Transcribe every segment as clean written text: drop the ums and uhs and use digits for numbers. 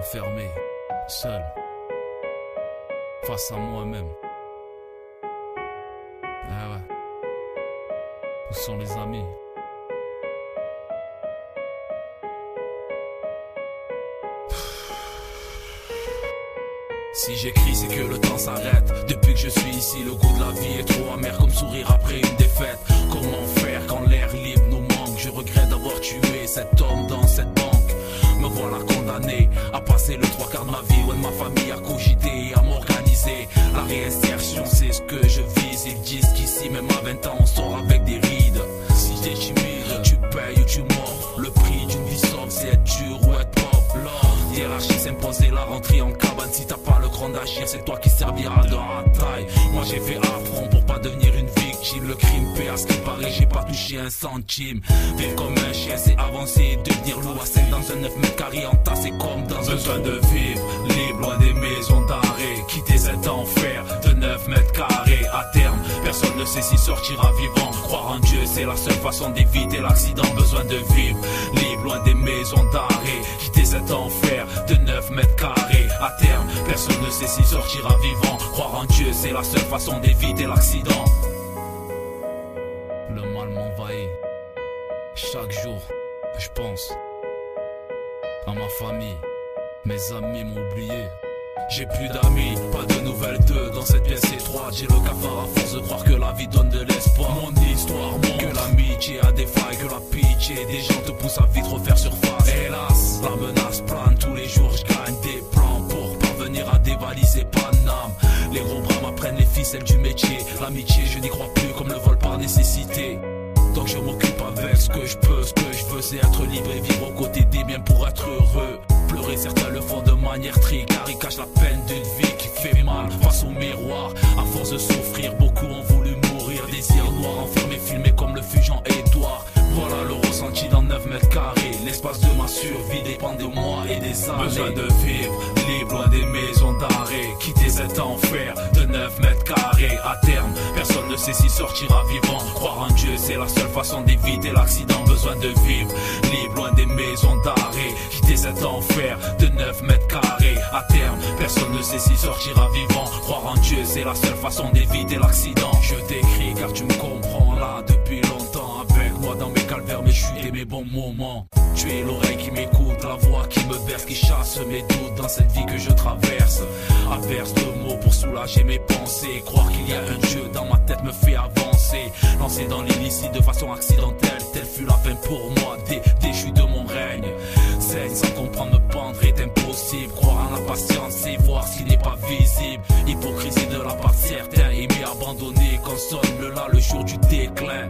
enfermé, seul, face à moi-même. Ah ouais. Où sont les amis? Si j'écris, c'est que le temps s'arrête. Depuis que je suis ici, le goût de la vie est trop amer, comme sourire après une défaite. Comment faire quand l'air libre nous manque? Je regrette d'avoir tué cet homme dans cette banque. Me voilà condamné à passer le trois quarts de ma vie loin de ma famille, à cogiter et à m'organiser. La réinsertion, c'est ce que je vise. Ils disent qu'ici, même à 20 ans, on sort avec des rides. Si t'es timide, tu payes ou tu mords. Le prix d'une vie sauve, c'est être dur ou être pop. L'ordre, hiérarchie s'imposer, la rentrée en cabane. Si t'as pas le cran d'agir, c'est toi qui serviras de taille. Moi j'ai fait affront pour pas devenir une victime. Le crime paie à ce qui paraît, j'ai pas touché un centime. Vivre comme un chien, c'est avancer. Devenir loup à 5 dans un 9 mètres carrés entassé comme dans un besoin de vivre libre, loin des maisons d'arrêt. Quitter cet enfer de 9 mètres carrés. À terme, personne ne sait si sortira vivant. Croire en Dieu, c'est la seule façon d'éviter l'accident. Besoin de vivre libre, loin des maisons d'arrêt. Quitter cet enfer de 9 mètres carrés. À terme, personne ne sait s'il sortira vivant. Croire en Dieu, c'est la seule façon d'éviter l'accident. Le mal m'envahit. Chaque jour, je pense à ma famille. Mes amis m'ont oublié. J'ai plus d'amis, pas de nouvelles d'eux. Dans cette pièce étroite, j'ai le cafard à force de croire que la vie donne de l'espoir. Mon histoire montre que l'amitié a des failles, que la pitié des gens te pousse à vite refaire surface. Hélas, la menace plane, tous les jours je gagne des plans pour parvenir à dévaliser Paname. Les gros bras m'apprennent les ficelles du métier. L'amitié, je n'y crois plus comme le vol par nécessité. Donc je m'occupe avec ce que je peux. Ce que je veux, c'est être libre et vivre aux côtés des miens pour être heureux. Pleurer, certains le font de manière triste, car ils cachent la peine d'une vie qui fait mal face au miroir. À force de souffrir, beaucoup ont voulu mourir. Désir noir enfermé, filmé comme le fut Jean-Édouard. Voilà le ressenti dans 9 mètres carrés. L'espace de ma survie dépend de moi et des années. Besoin de vivre libre, loin des maisons d'arrêt. Quitter cet enfer de 9 mètres carrés. À terme, personne ne sait s'il sortira vivant. Croire en Dieu, c'est la seule façon d'éviter l'accident. Besoin de vivre libre, loin des maisons d'arrêt. Quitter cet enfer de 9 mètres carrés. À terme, personne ne sait s'il sortira vivant. Croire en Dieu, c'est la seule façon d'éviter l'accident. Je t'écris car tu me comprends là depuis longtemps. Avec moi dans mes calvaires, mes chutes et mes bons moments. Tu es l'oreille qui m'écoute, la voix qui me berce, qui chasse mes doutes dans cette vie que je traverse. Averse de mots pour soulager mes pensées. Croire qu'il y a un Dieu dans ma tête me fait avancer. Lancé dans l'illicite de façon accidentelle, telle fut la fin pour moi, déchu de mon règne. Saigne sans comprendre, me pendre est impossible. Croire en la patience et voir ce qui n'est pas visible. Hypocrisie de la part de certains, aimer abandonner quand sonne le là le jour du déclin.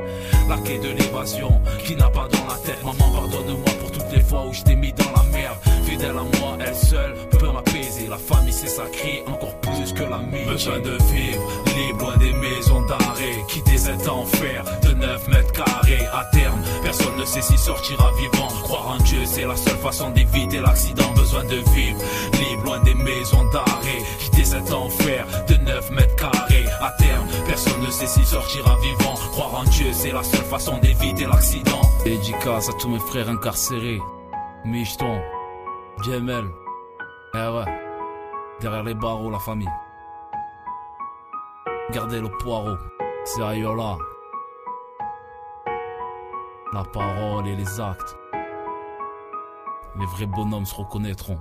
La quai de l'évasion qui n'a pas dans la tête. Maman, pardonne-moi pour toutes les fois où je t'ai mis dans la merde. Fidèle à moi, elle seule peut m'apaiser. La famille c'est sacré, encore plus que l'amitié. Besoin de vivre libre, loin des maisons d'arrêt. Quitter cet enfer de 9 mètres carrés. À terme, personne ne sait s'il sortira vivant. Croire en Dieu, c'est la seule façon d'éviter l'accident. Besoin de vivre libre, loin des maisons d'arrêt. Quitter cet enfer de 9 mètres carrés. À terme, personne ne sait s'il sortira vivant. Croire en Dieu, c'est la seule façon d'éviter l'accident. Dédicace à tous mes frères incarcérés. Micheton, Djemel. Eh ouais, derrière les barreaux, la famille. Gardez le poireau, c'est Ayola. La parole et les actes. Les vrais bonhommes se reconnaîtront.